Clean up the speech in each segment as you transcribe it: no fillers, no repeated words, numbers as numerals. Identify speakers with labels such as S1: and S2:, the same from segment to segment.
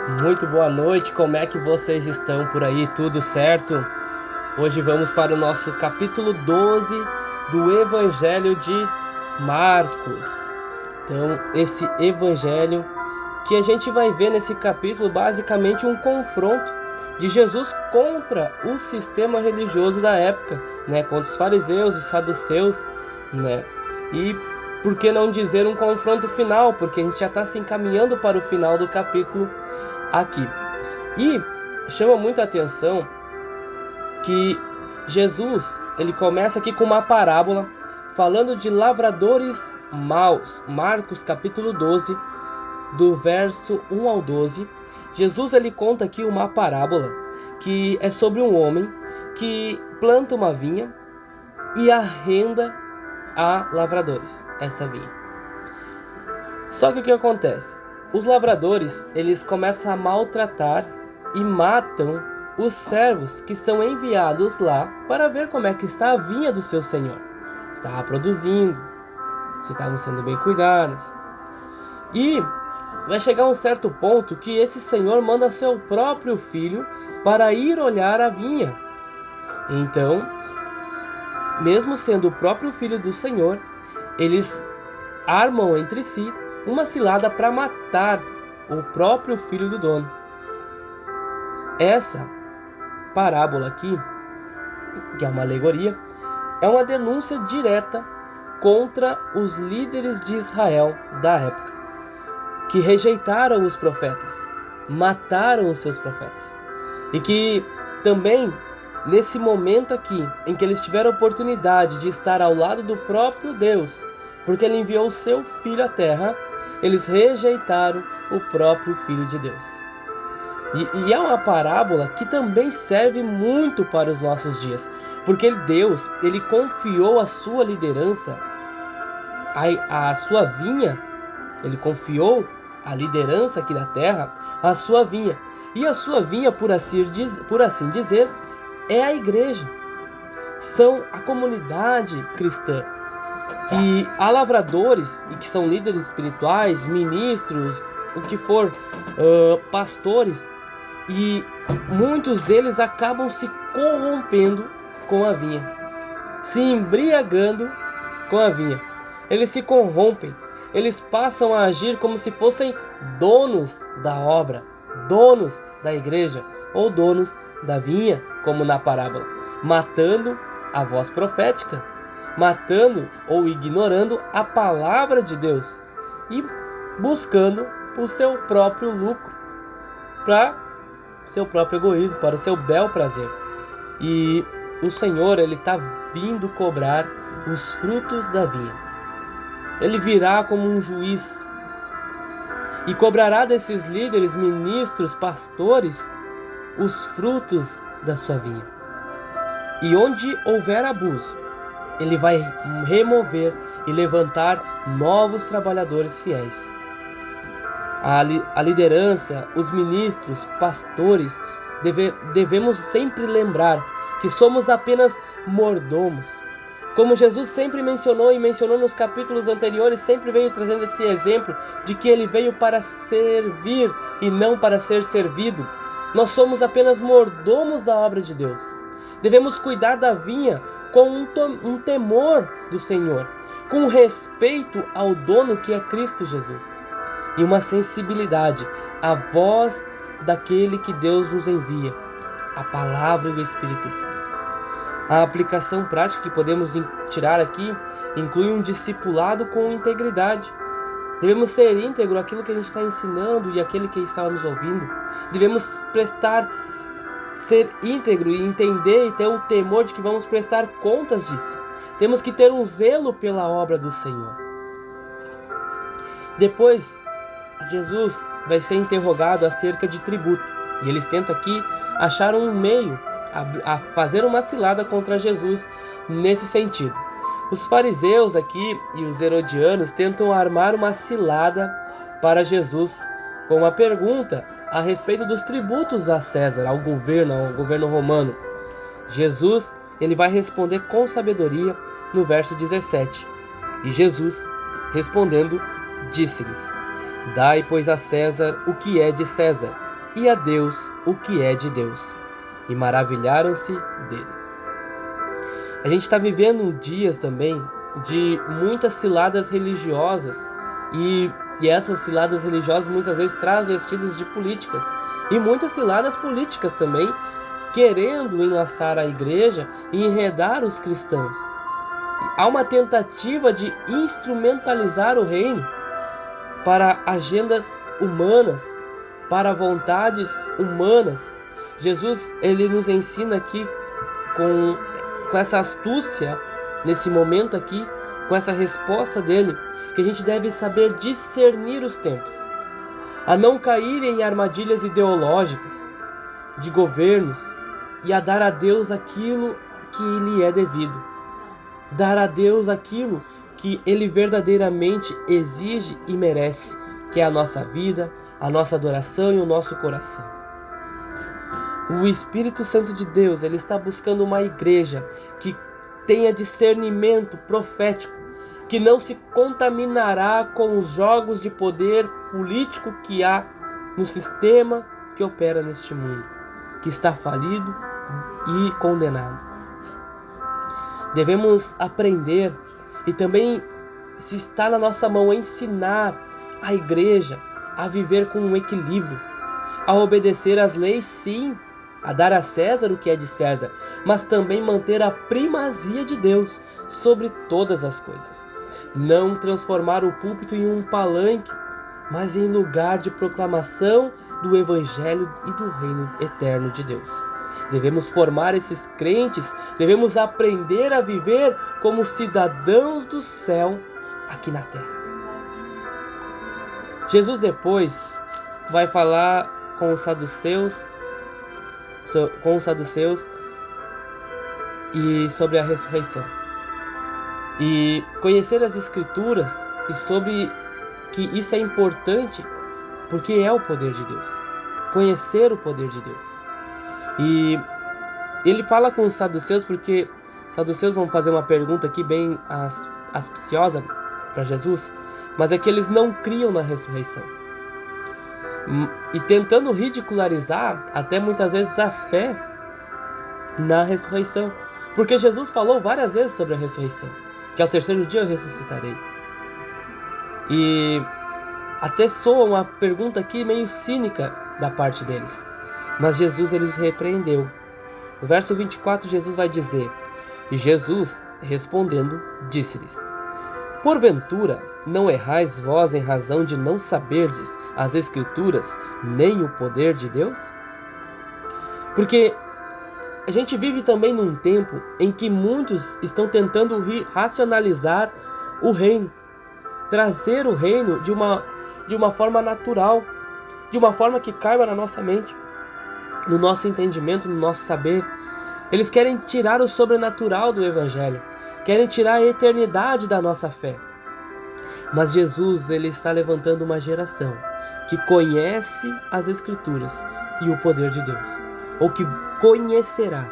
S1: Muito boa noite, como é que vocês estão por aí? Tudo certo? Hoje vamos para o nosso capítulo 12 do Evangelho de Marcos. Então, esse evangelho que a gente vai ver nesse capítulo, basicamente um confronto de Jesus contra o sistema religioso da época, né? Contra os fariseus e saduceus, né? E por que não dizer um confronto final? Porque a gente já está se encaminhando para o final do capítulo aqui. E chama muita atenção que Jesus, ele começa aqui com uma parábola falando de lavradores maus. Marcos capítulo 12, do verso 1 ao 12. Jesus ele conta aqui uma parábola que é sobre um homem que planta uma vinha e arrenda a lavradores essa vinha. Só que o que acontece? Os lavradores, eles começam a maltratar e matam os servos que são enviados lá para ver como é que está a vinha do seu senhor. Se estava produzindo, se estavam sendo bem cuidados. E vai chegar um certo ponto que esse senhor manda seu próprio filho para ir olhar a vinha. Então, mesmo sendo o próprio filho do senhor, eles armam entre si uma cilada para matar o próprio filho do dono. Essa parábola aqui, que é uma alegoria, é uma denúncia direta contra os líderes de Israel da época, que rejeitaram os profetas, mataram os seus profetas. E que também, nesse momento aqui, em que eles tiveram a oportunidade de estar ao lado do próprio Deus, porque ele enviou o seu filho à terra, eles rejeitaram o próprio Filho de Deus. E é uma parábola que também serve muito para os nossos dias, porque Deus, ele confiou a sua liderança, a sua vinha, ele confiou a liderança aqui da terra, a sua vinha. E a sua vinha, por assim dizer, é a igreja, são a comunidade cristã. E há lavradores, e que são líderes espirituais, ministros, o que for, pastores, e muitos deles acabam se corrompendo com a vinha, se embriagando com a vinha. Eles se corrompem, eles passam a agir como se fossem donos da obra, donos da igreja ou donos da vinha, como na parábola, matando a voz profética, matando ou ignorando a palavra de Deus e buscando o seu próprio lucro, para seu próprio egoísmo, para o seu bel prazer. E o Senhor, ele está vindo cobrar os frutos da vinha. Ele virá como um juiz e cobrará desses líderes, ministros, pastores, os frutos da sua vinha. E onde houver abuso, ele vai remover e levantar novos trabalhadores fiéis. A liderança, os ministros, pastores, devemos sempre lembrar que somos apenas mordomos. Como Jesus sempre mencionou nos capítulos anteriores, sempre veio trazendo esse exemplo de que ele veio para servir e não para ser servido. Nós somos apenas mordomos da obra de Deus. Devemos cuidar da vinha com um temor do Senhor, com respeito ao dono que é Cristo Jesus, e uma sensibilidade à voz daquele que Deus nos envia, a palavra e o Espírito Santo. A aplicação prática que podemos tirar aqui inclui um discipulado com integridade. Devemos ser íntegro àquilo que a gente está ensinando e àquele que está nos ouvindo. Devemos ser íntegro e entender e ter o temor de que vamos prestar contas disso. Temos que ter um zelo pela obra do Senhor. Depois, Jesus vai ser interrogado acerca de tributo. E eles tentam aqui achar um meio a fazer uma cilada contra Jesus nesse sentido. Os fariseus aqui e os herodianos tentam armar uma cilada para Jesus com uma pergunta a respeito dos tributos a César, ao governo romano. Jesus, ele vai responder com sabedoria no verso 17. E Jesus, respondendo, disse-lhes: Dai, pois, a César o que é de César, e a Deus o que é de Deus, e maravilharam-se dele. A gente está vivendo dias também de muitas ciladas religiosas e essas ciladas religiosas muitas vezes travestidas de políticas e muitas ciladas políticas também querendo enlaçar a igreja e enredar os cristãos. Há uma tentativa de instrumentalizar o reino para agendas humanas, para vontades humanas. Jesus, ele nos ensina aqui com essa astúcia, nesse momento aqui, com essa resposta dele, que a gente deve saber discernir os tempos, a não cair em armadilhas ideológicas de governos e a dar a Deus aquilo que lhe é devido, dar a Deus aquilo que ele verdadeiramente exige e merece, que é a nossa vida, a nossa adoração e o nosso coração. O Espírito Santo de Deus, ele está buscando uma igreja que tenha discernimento profético, que não se contaminará com os jogos de poder político que há no sistema que opera neste mundo, que está falido e condenado. Devemos aprender e também, se está na nossa mão, ensinar a igreja a viver com um equilíbrio, a obedecer às leis, sim, a dar a César o que é de César, mas também manter a primazia de Deus sobre todas as coisas. Não transformar o púlpito em um palanque, mas em lugar de proclamação do Evangelho e do reino eterno de Deus. Devemos formar esses crentes, devemos aprender a viver como cidadãos do céu aqui na terra. Jesus depois vai falar com os saduceus e sobre a ressurreição. E conhecer as Escrituras e sobre que isso é importante porque é o poder de Deus. Conhecer o poder de Deus. E ele fala com os saduceus porque os saduceus vão fazer uma pergunta aqui bem aspiciosa para Jesus, mas é que eles não criam na ressurreição. E tentando ridicularizar até muitas vezes a fé na ressurreição. Porque Jesus falou várias vezes sobre a ressurreição, que ao terceiro dia eu ressuscitarei. E até soa uma pergunta aqui meio cínica da parte deles. Mas Jesus, ele os repreendeu. No verso 24, Jesus vai dizer: E Jesus, respondendo, disse-lhes: Porventura, não errais vós em razão de não saberdes as Escrituras, nem o poder de Deus? Porque a gente vive também num tempo em que muitos estão tentando racionalizar o reino, trazer o reino de uma forma natural, de uma forma que caiba na nossa mente, no nosso entendimento, no nosso saber. Eles querem tirar o sobrenatural do Evangelho, querem tirar a eternidade da nossa fé. Mas Jesus, ele está levantando uma geração que conhece as Escrituras e o poder de Deus, ou que conhecerá,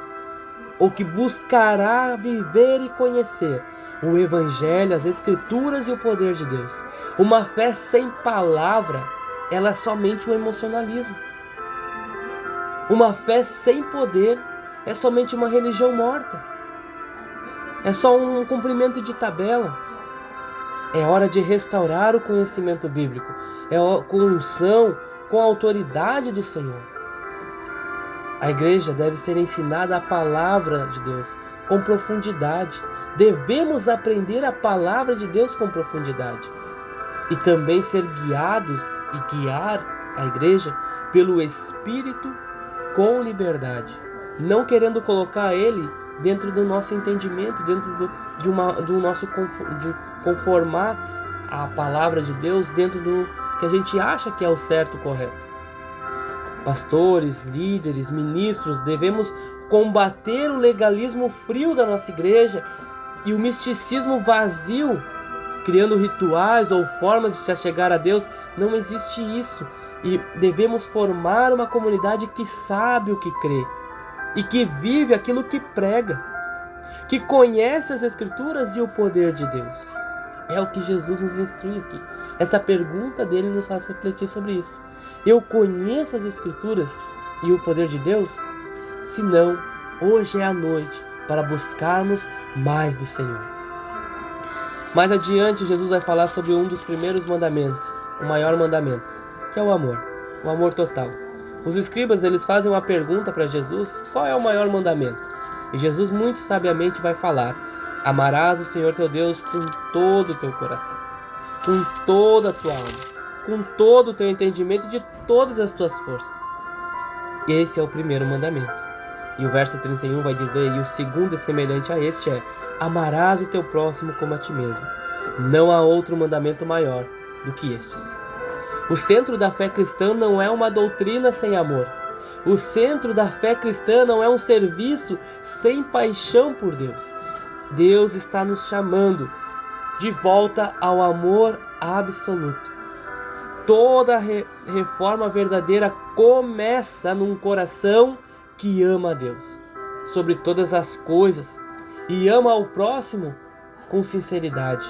S1: ou que buscará viver e conhecer o Evangelho, as Escrituras e o poder de Deus. Uma fé sem palavra, ela é somente um emocionalismo. Uma fé sem poder é somente uma religião morta. É só um cumprimento de tabela. É hora de restaurar o conhecimento bíblico. É com unção, com a autoridade do Senhor. A igreja deve ser ensinada a palavra de Deus com profundidade. Devemos aprender a palavra de Deus com profundidade. E também ser guiados e guiar a igreja pelo Espírito com liberdade, não querendo colocar ele dentro do nosso entendimento, dentro do nosso de conformar a palavra de Deus dentro do que a gente acha que é o certo, o correto. Pastores, líderes, ministros, devemos combater o legalismo frio da nossa igreja e o misticismo vazio, criando rituais ou formas de se achegar a Deus. Não existe isso. E devemos formar uma comunidade que sabe o que crê e que vive aquilo que prega, que conhece as Escrituras e o poder de Deus. É o que Jesus nos instrui aqui. Essa pergunta dele nos faz refletir sobre isso. Eu conheço as Escrituras e o poder de Deus? Se não, hoje é a noite para buscarmos mais do Senhor. Mais adiante, Jesus vai falar sobre um dos primeiros mandamentos, o maior mandamento, que é o amor total. Os escribas, eles fazem uma pergunta para Jesus, qual é o maior mandamento? E Jesus muito sabiamente vai falar: amarás o Senhor teu Deus com todo o teu coração, com toda a tua alma, com todo o teu entendimento e de todas as tuas forças. Esse é o primeiro mandamento. E o verso 31 vai dizer: e o segundo é semelhante a este, é: amarás o teu próximo como a ti mesmo. Não há outro mandamento maior do que estes. O centro da fé cristã não é uma doutrina sem amor. O centro da fé cristã não é um serviço sem paixão por Deus. Deus está nos chamando de volta ao amor absoluto. Toda reforma verdadeira começa num coração que ama a Deus sobre todas as coisas e ama ao próximo com sinceridade.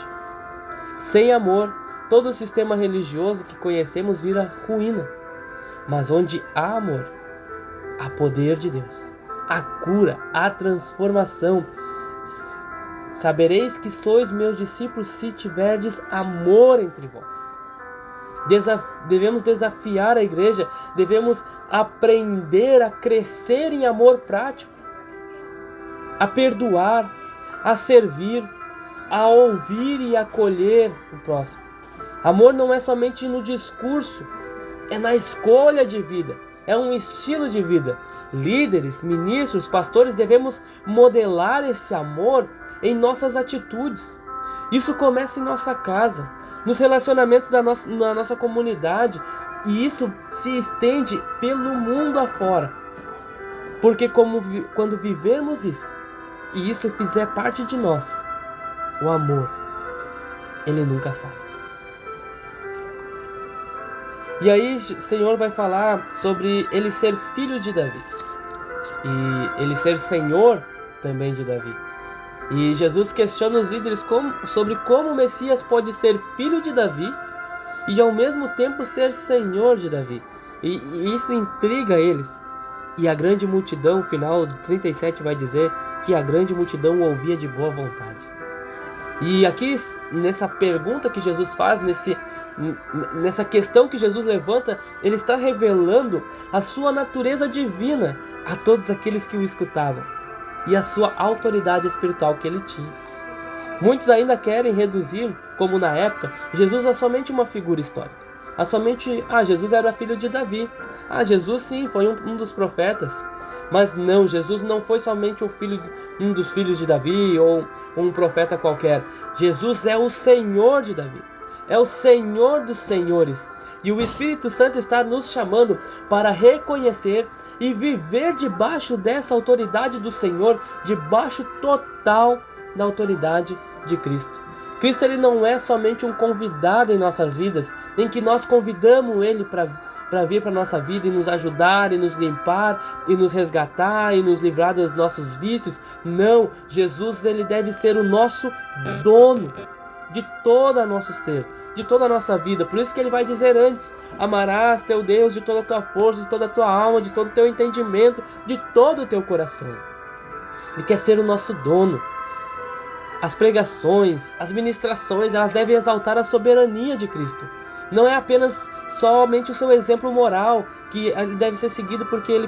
S1: Sem amor, todo o sistema religioso que conhecemos vira ruína. Mas onde há amor, há poder de Deus, há cura, há transformação. Sabereis que sois meus discípulos se tiverdes amor entre vós. Devemos desafiar a igreja, devemos aprender a crescer em amor prático, a perdoar, a servir, a ouvir e acolher o próximo. Amor não é somente no discurso, é na escolha de vida, é um estilo de vida. Líderes, ministros, pastores devemos modelar esse amor em nossas atitudes. Isso começa em nossa casa, nos relacionamentos na nossa comunidade, e isso se estende pelo mundo afora. Porque quando vivermos isso, e isso fizer parte de nós, o amor, ele nunca falha. E aí o Senhor vai falar sobre ele ser filho de Davi, e ele ser Senhor também de Davi. E Jesus questiona os líderes sobre como o Messias pode ser filho de Davi e ao mesmo tempo ser Senhor de Davi. E isso intriga eles. E a grande multidão, final do 37 vai dizer que a grande multidão o ouvia de boa vontade. E aqui, nessa pergunta que Jesus faz, nessa questão que Jesus levanta, ele está revelando a sua natureza divina a todos aqueles que o escutavam e a sua autoridade espiritual que ele tinha. Muitos ainda querem reduzir, como na época, Jesus a somente uma figura histórica. Jesus era filho de Davi. Jesus sim, foi um dos profetas. Mas não, Jesus não foi somente um dos filhos de Davi ou um profeta qualquer. Jesus é o Senhor de Davi. É o Senhor dos senhores. E o Espírito Santo está nos chamando para reconhecer e viver debaixo dessa autoridade do Senhor, debaixo total da autoridade de Cristo. Cristo, ele não é somente um convidado em nossas vidas, em que nós convidamos ele para vir para a nossa vida e nos ajudar, e nos limpar, e nos resgatar, e nos livrar dos nossos vícios. Não, Jesus, ele deve ser o nosso dono de todo o nosso ser, de toda a nossa vida. Por isso que ele vai dizer antes: amarás teu Deus de toda a tua força, de toda a tua alma, de todo o teu entendimento, de todo o teu coração. Ele quer ser o nosso dono. As pregações, as ministrações, elas devem exaltar a soberania de Cristo. Não é apenas somente o seu exemplo moral, que deve ser seguido porque ele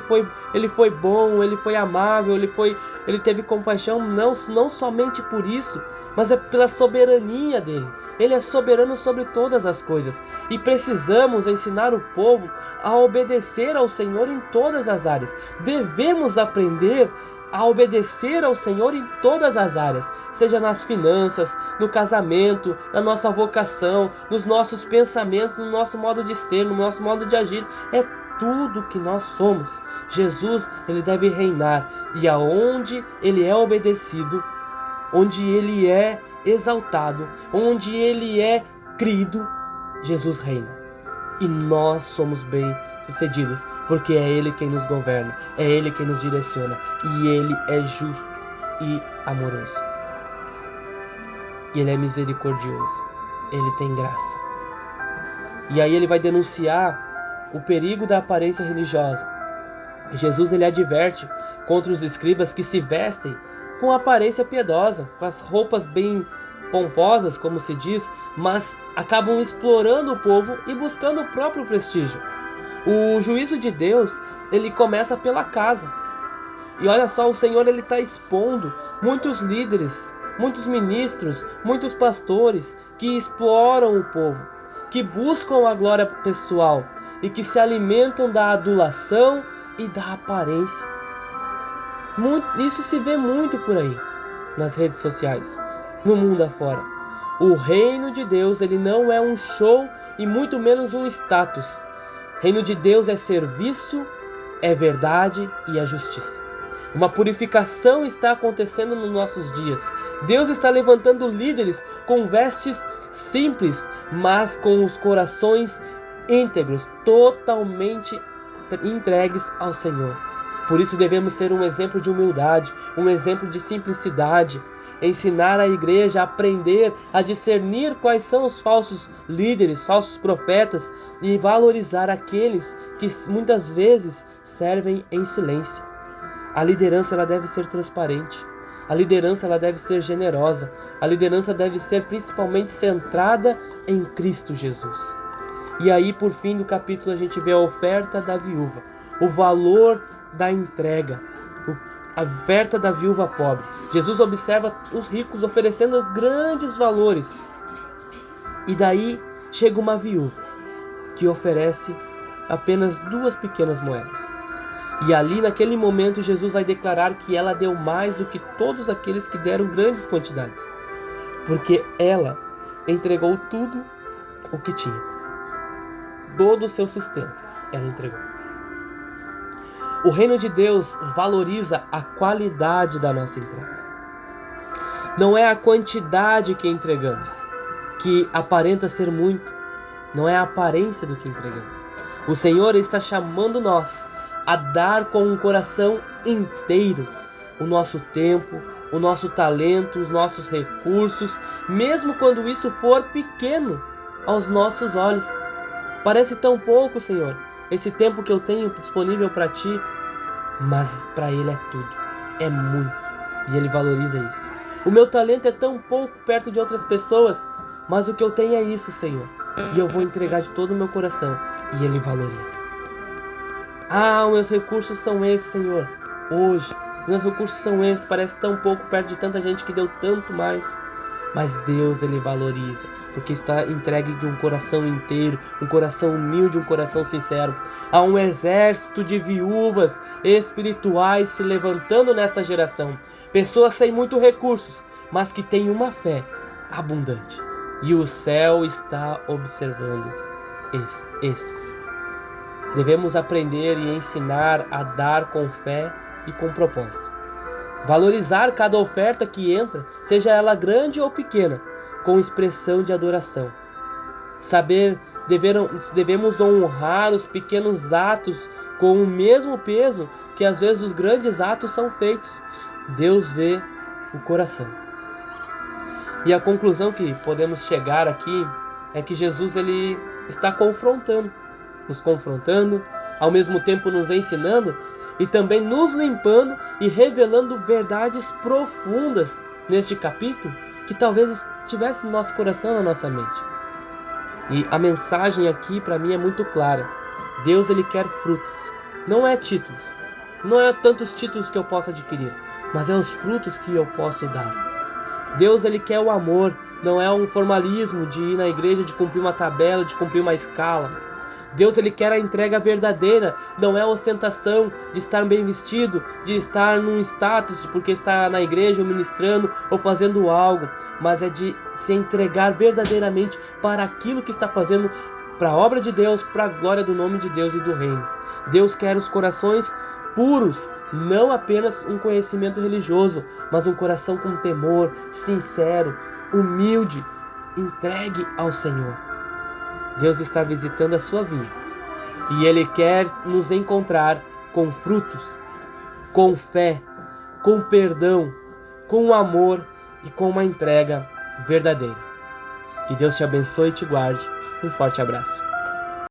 S1: foi bom, ele foi amável, ele teve compaixão. Não somente por isso, mas é pela soberania dele. Ele é soberano sobre todas as coisas. E precisamos ensinar o povo a obedecer ao Senhor em todas as áreas. Devemos aprender a obedecer ao Senhor em todas as áreas, seja nas finanças, no casamento, na nossa vocação, nos nossos pensamentos, no nosso modo de ser, no nosso modo de agir. É tudo que nós somos. Jesus, ele deve reinar, e aonde ele é obedecido, onde ele é exaltado, onde ele é crido, Jesus reina. E nós somos bem-sucedidos, porque é ele quem nos governa, é ele quem nos direciona, e ele é justo e amoroso. e Ele é misericordioso. Ele tem graça. E aí ele vai denunciar o perigo da aparência religiosa. Jesus ele adverte contra os escribas que se vestem com aparência piedosa, com as roupas bem pomposas, como se diz, mas acabam explorando o povo e buscando o próprio prestígio. O juízo de Deus, ele começa pela casa. E olha só, o Senhor ele está expondo muitos líderes, muitos ministros, muitos pastores que exploram o povo, que buscam a glória pessoal e que se alimentam da adulação e da aparência. Isso se vê muito por aí, nas redes sociais, no mundo afora. O reino de Deus ele não é um show e muito menos um status. Reino de Deus é serviço, é verdade e é justiça. Uma purificação está acontecendo nos nossos dias. Deus está levantando líderes com vestes simples, mas com os corações íntegros, totalmente entregues ao Senhor. Por isso devemos ser um exemplo de humildade, um exemplo de simplicidade, ensinar a igreja a aprender a discernir quais são os falsos líderes, falsos profetas e valorizar aqueles que muitas vezes servem em silêncio. A liderança ela deve ser transparente, a liderança ela deve ser generosa, a liderança deve ser principalmente centrada em Cristo Jesus. E aí por fim do capítulo a gente vê a oferta da viúva, o valor da entrega, a oferta da viúva pobre. Jesus observa os ricos oferecendo grandes valores. E daí chega uma viúva que oferece apenas 2 pequenas moedas. E ali naquele momento Jesus vai declarar que ela deu mais do que todos aqueles que deram grandes quantidades. Porque ela entregou tudo o que tinha. Todo o seu sustento ela entregou. O reino de Deus valoriza a qualidade da nossa entrega. Não é a quantidade que entregamos, que aparenta ser muito. Não é a aparência do que entregamos. O Senhor está chamando nós a dar com um coração inteiro o nosso tempo, o nosso talento, os nossos recursos, mesmo quando isso for pequeno aos nossos olhos. Parece tão pouco, Senhor, esse tempo que eu tenho disponível para Ti, mas para Ele é tudo, é muito, e Ele valoriza isso. O meu talento é tão pouco perto de outras pessoas, mas o que eu tenho é isso, Senhor, e eu vou entregar de todo o meu coração, e Ele valoriza. Ah, meus recursos são esses, Senhor, hoje, meus recursos são esses, parece tão pouco perto de tanta gente que deu tanto mais. Mas Deus, Ele valoriza, porque está entregue de um coração inteiro, um coração humilde, um coração sincero. Há um exército de viúvas espirituais se levantando nesta geração. Pessoas sem muitos recursos, mas que têm uma fé abundante. E o céu está observando estes. Devemos aprender e ensinar a dar com fé e com propósito. Valorizar cada oferta que entra, seja ela grande ou pequena, com expressão de adoração. Devemos honrar os pequenos atos com o mesmo peso que às vezes os grandes atos são feitos. Deus vê o coração. E a conclusão que podemos chegar aqui é que Jesus ele está nos confrontando, ao mesmo tempo nos ensinando e também nos limpando e revelando verdades profundas neste capítulo que talvez estivesse no nosso coração, na nossa mente. E a mensagem aqui para mim é muito clara. Deus ele quer frutos, não é títulos, não é tantos títulos que eu possa adquirir, mas é os frutos que eu posso dar. Deus ele quer o amor, não é um formalismo de ir na igreja, de cumprir uma tabela, de cumprir uma escala. Deus ele quer a entrega verdadeira, não é a ostentação de estar bem vestido, de estar num status porque está na igreja ou ministrando ou fazendo algo, mas é de se entregar verdadeiramente para aquilo que está fazendo, para a obra de Deus, para a glória do nome de Deus e do reino. Deus quer os corações puros, não apenas um conhecimento religioso, mas um coração com temor, sincero, humilde, entregue ao Senhor. Deus está visitando a sua vida e Ele quer nos encontrar com frutos, com fé, com perdão, com amor e com uma entrega verdadeiro. Que Deus te abençoe e te guarde. Um forte abraço.